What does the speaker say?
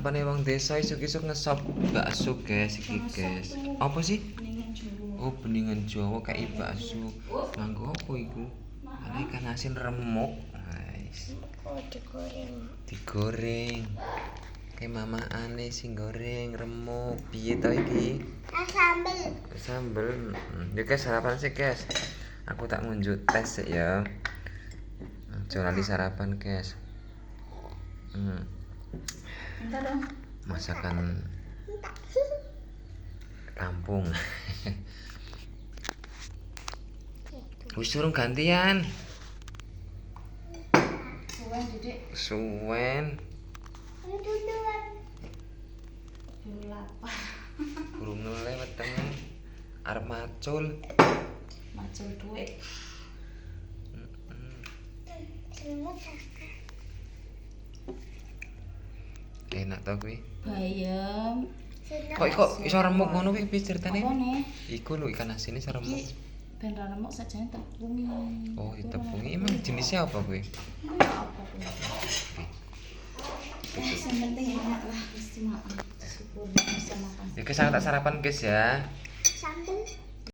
sarapane wong desa isuk-isuk ngesop bakso guys iki guys. Apa sih? Oh, beningan Jawa kayak bakso. Nganggo apa iku? Ana ikan asin remuk. Guys. Oh, digoreng. Digoreng. Kayak mama aneh sing goreng remuk. Piye to iki? Sambel. Sambel. Yuk guys sarapan sih guys. Aku tak ngunjuk tes sih ya. Aja lali sarapan guys. Entar dong. Masakan kampung. Wis durung gantian. Suwen Dedek. Suwen. Ayo duluan. Buru lapar. Burung ngeleh wetenge. Arep macul. Macul duit. Semut. Enak to kuwi. Bayam. Kok iso remuk ngono kuwi piye ceritane? Apa nih? Iku lho ikan asin iso remuk. Ben ra remuk sajane tepungi. Oh, ditepungi emang jenisnya apa kuwi? Iku ya apa kuwi? Yang penting enak lah, mesti makan. Syukur bisa makan. Ya guys, aku tak sarapan guys ya. Sambel.